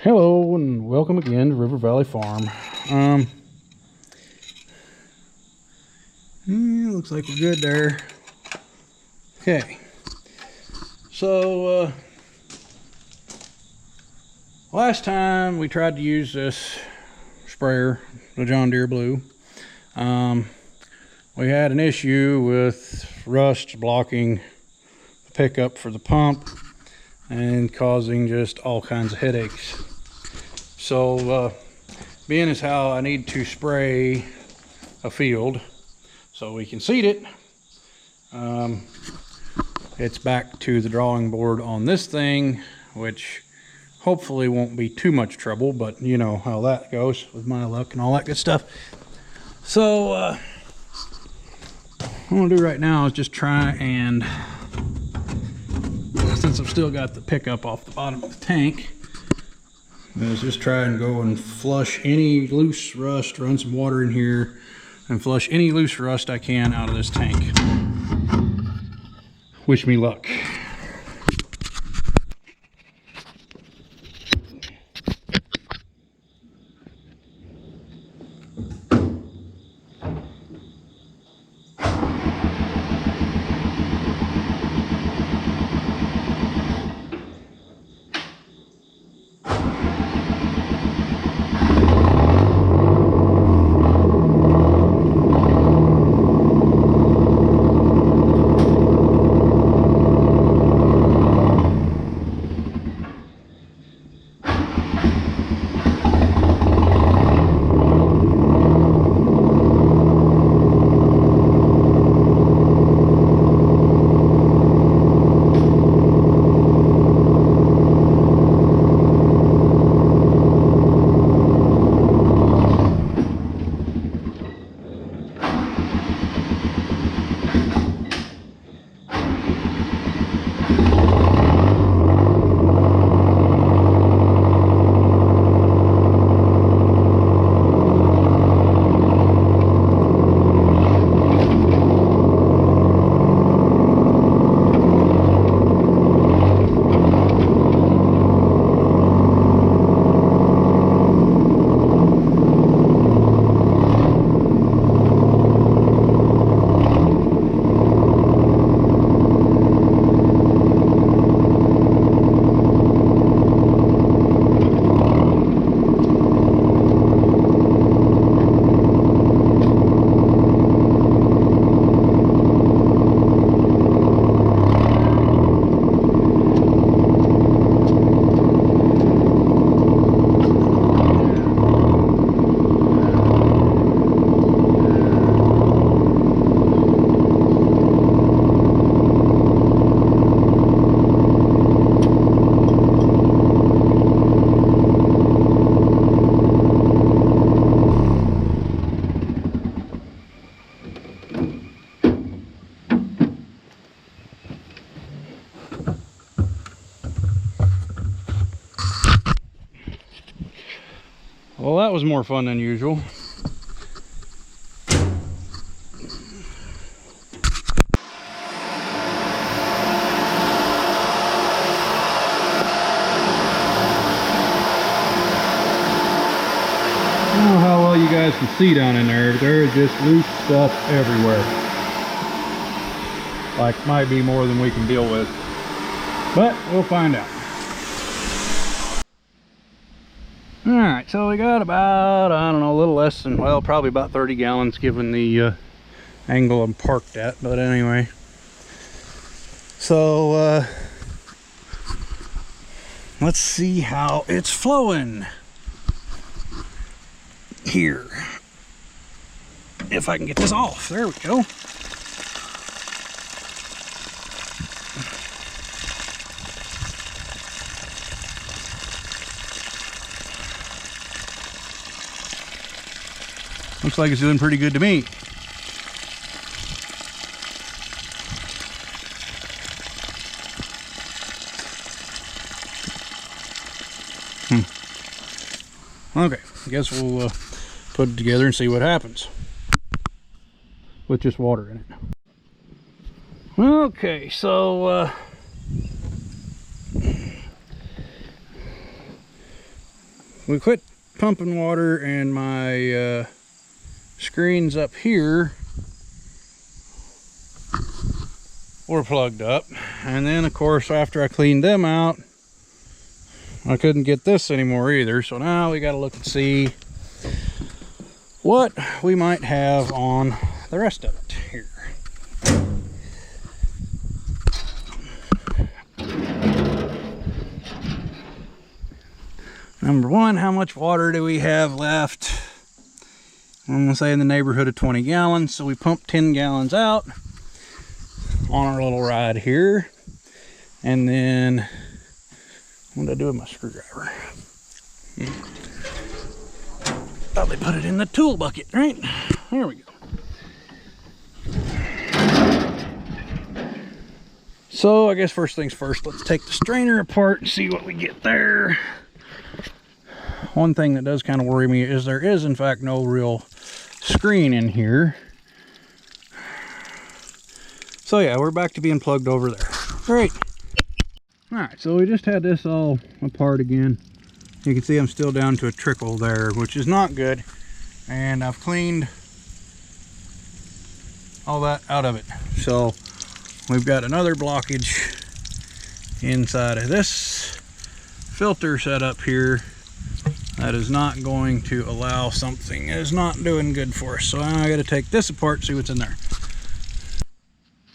Hello and welcome again to River Valley Farm. Looks like we're good there. Okay, so last time we tried to use this sprayer, the John Deere Blue, we had an issue with rust blocking the pickup for the pump and causing just all kinds of headaches. So being as how I need to spray a field so we can seed it, it's back to the drawing board on this thing, which hopefully won't be too much trouble, but you know how that goes with my luck and all that good stuff. So what I'm gonna do right now is just try and, since I've still got the pickup off the bottom of the tank, is just try and go and flush any loose rust, run some water in here and flush any loose rust I can out of this tank. Wish me luck. Well, that was more fun than usual. I don't know how well you guys can see down in there, but there's just loose stuff everywhere. Like, might be more than we can deal with. But we'll find out. Alright, so we got about, I don't know, a little less than, well, probably about 30 gallons given the angle I'm parked at, but anyway. So, let's see how it's flowing here. If I can get this off. There we go. Looks like it's doing pretty good to me. Okay, I guess we'll put it together and see what happens with just water in it. Okay, so we quit pumping water, and my screens up here were plugged up. And then of course after I cleaned them out, I couldn't get this anymore either. So now we got to look and see what we might have on the rest of it here. Number one, how much water do we have left? I'm gonna say in the neighborhood of 20 gallons. So we pumped 10 gallons out on our little ride here. And then, what did I do with my screwdriver? Probably put it in the tool bucket, right? There we go. So I guess first things first, let's take the strainer apart and see what we get there. One thing that does kind of worry me is there is in fact no real screen in here. So yeah, we're back to being plugged over there. Great. Alright, so we just had this all apart again. You can see I'm still down to a trickle there, which is not good. And I've cleaned all that out of it. So we've got another blockage inside of this filter set up here. That is not going to allow something. It is not doing good for us. So I got to take this apart, see what's in there.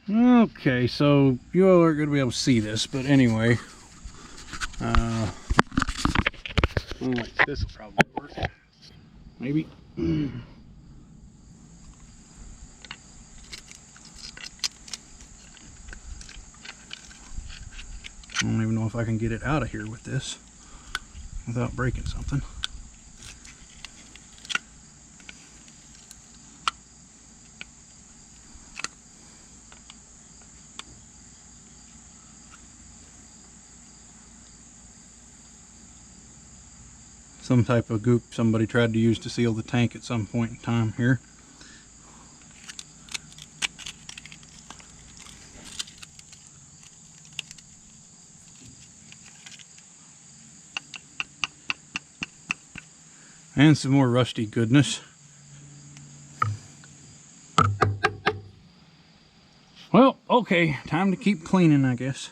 Okay, so you all are going to be able to see this, but anyway, like this will probably work. Maybe. I don't even know if I can get it out of here with this without breaking something. Some type of goop somebody tried to use to seal the tank at some point in time here. And some more rusty goodness. Well, okay, time to keep cleaning, I guess.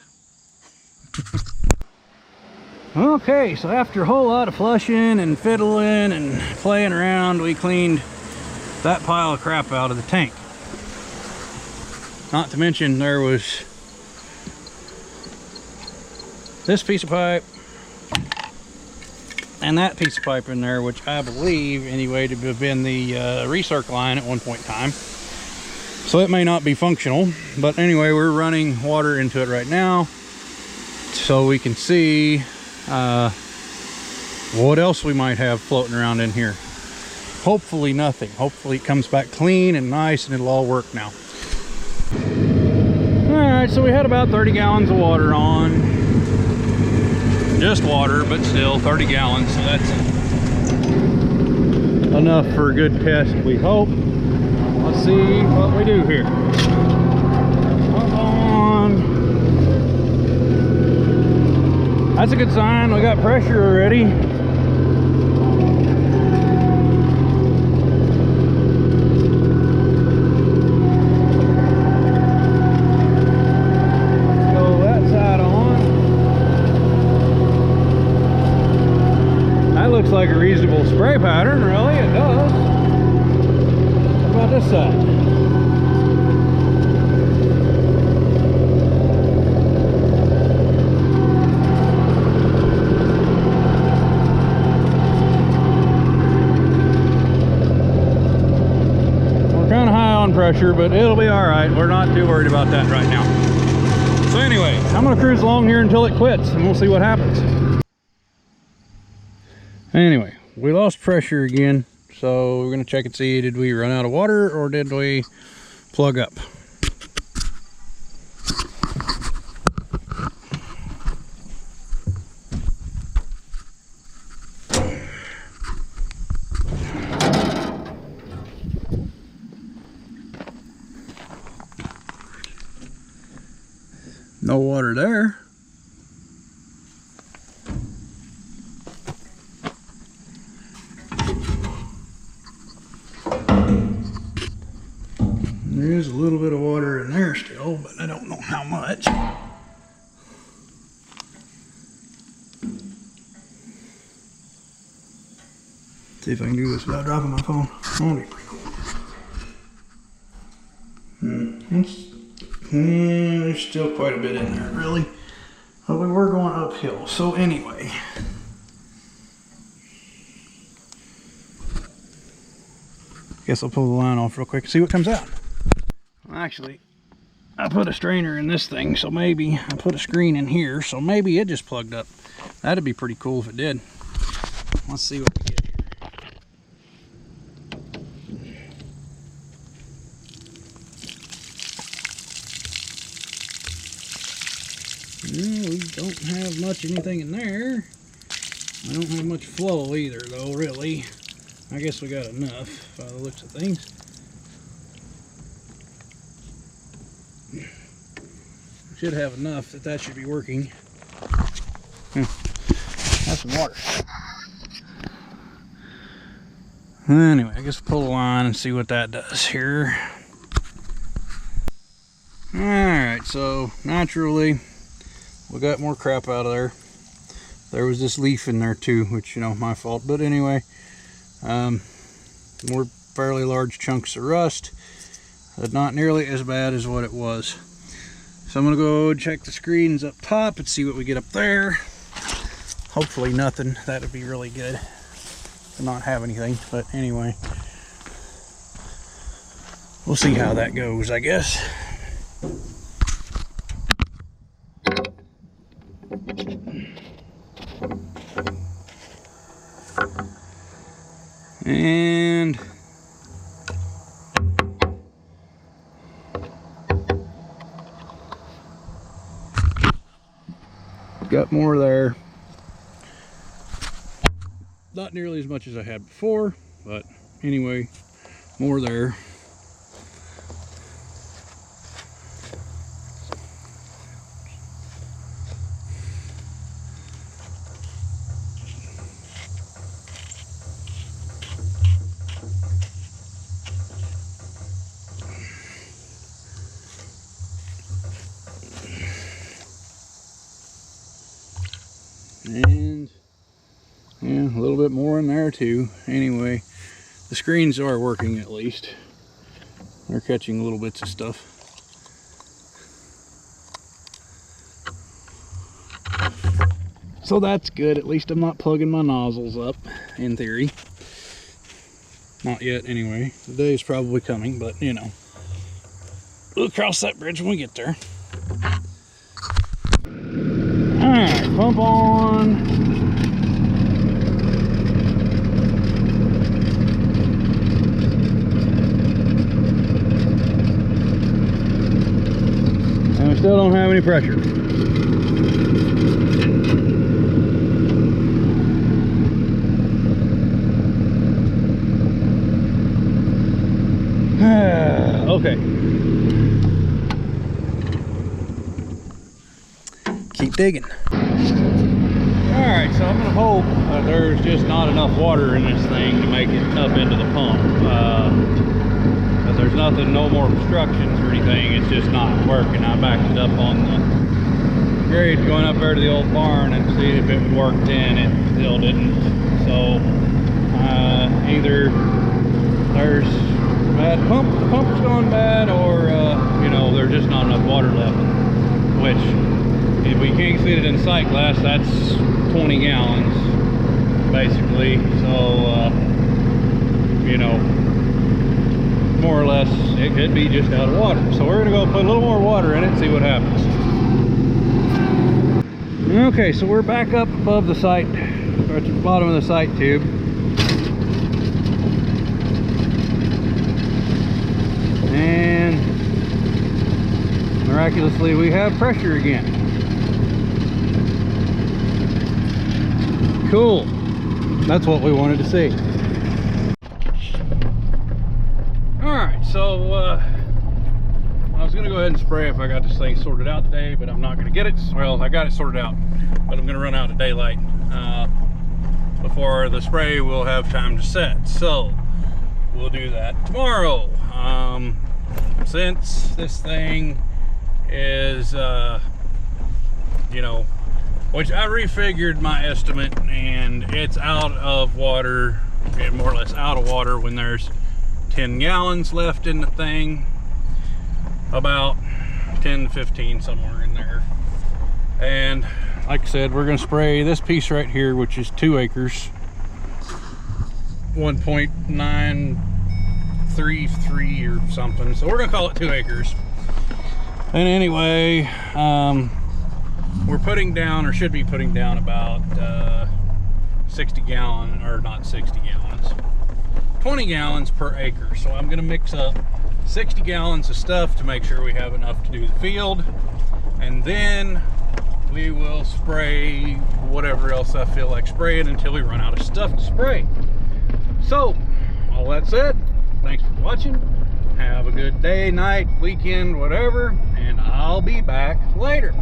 Okay, so after a whole lot of flushing and fiddling and playing around, we cleaned that pile of crap out of the tank. Not to mention there was this piece of pipe and that piece of pipe in there, which I believe anyway to have been the recirc line at one point in time. So it may not be functional, but anyway, we're running water into it right now so we can see what else we might have floating around in here. Hopefully nothing. Hopefully it comes back clean and nice and it'll all work now. Alright, so we had about 30 gallons of water on. Just water, but still 30 gallons, so that's enough for a good test, we hope. Let's see what we do here. Come on. That's a good sign. We got pressure already. Go that side on. That looks like a reasonable spray pattern, really. It does. What about this side? Pressure, but it'll be all right. We're not too worried about that right now. So anyway, I'm gonna cruise along here until it quits and we'll see what happens. Anyway, we lost pressure again, so we're gonna check and see, did we run out of water or did we plug up? No water there. See if I can do this without dropping my phone. That'll be pretty cool. There's still quite a bit in there, really. But we were going uphill. So anyway. Guess I'll pull the line off real quick and see what comes out. Well, actually, I put a strainer in this thing, so maybe I put a screen in here, so maybe it just plugged up. That'd be pretty cool if it did. Let's see what we get here. No, we don't have much anything in there. I don't have much flow either, though, really. I guess we got enough by the looks of things. Should have enough that should be working. Have some water. Anyway, I guess we'll pull the line and see what that does here. Alright, so naturally we got more crap out of there. There was this leaf in there too, which, you know, my fault, but anyway, more fairly large chunks of rust, but not nearly as bad as what it was. So I'm gonna go check the screens up top and see what we get up there. Hopefully nothing. That would be really good to not have anything, but anyway, we'll see how that goes, I guess. And got more there. Not nearly as much as I had before, but anyway, more there. And yeah, a little bit more in there too. Anyway, the screens are working at least. They're catching little bits of stuff. So that's good. At least I'm not plugging my nozzles up, in theory. Not yet, anyway. The day is probably coming, but you know. We'll cross that bridge when we get there. Alright, pump on. And we still don't have any pressure. Okay. Keep digging. Alright, so I'm gonna hope there's just not enough water in this thing to make it up into the pump. But there's nothing, no more obstructions or anything, it's just not working. I backed it up on the grade going up there to the old barn and see if it would work then. It still didn't. So either there's bad pump, the pump's gone bad, or you know, there's just not enough water left, which if we can't see it in sight glass, that's 20 gallons basically. So you know, more or less it could be just out of water. So we're gonna go put a little more water in it and see what happens. Okay, so we're back up above the sight, or at the bottom of the sight tube. And miraculously we have pressure again. Cool. That's what we wanted to see. Alright, so I was gonna go ahead and spray if I got this thing sorted out today, but I'm not gonna get it. Well, I got it sorted out, but I'm gonna run out of daylight. Before the spray will have time to set. So we'll do that tomorrow. Since this thing is, you know, which I refigured my estimate, and it's out of water We're getting more or less out of water when there's 10 gallons left in the thing. About 10 to 15, somewhere in there. And like I said, we're gonna spray this piece right here, which is 2 acres. 1.933 or something. So we're gonna call it 2 acres. And anyway, we're putting down, or should be putting down, about 60 gallon, or not 60 gallons, 20 gallons per acre. So I'm gonna mix up 60 gallons of stuff to make sure we have enough to do the field, and then we will spray whatever else I feel like spraying until we run out of stuff to spray. So all that said, thanks for watching. Have a good day, night, weekend, whatever, and I'll be back later.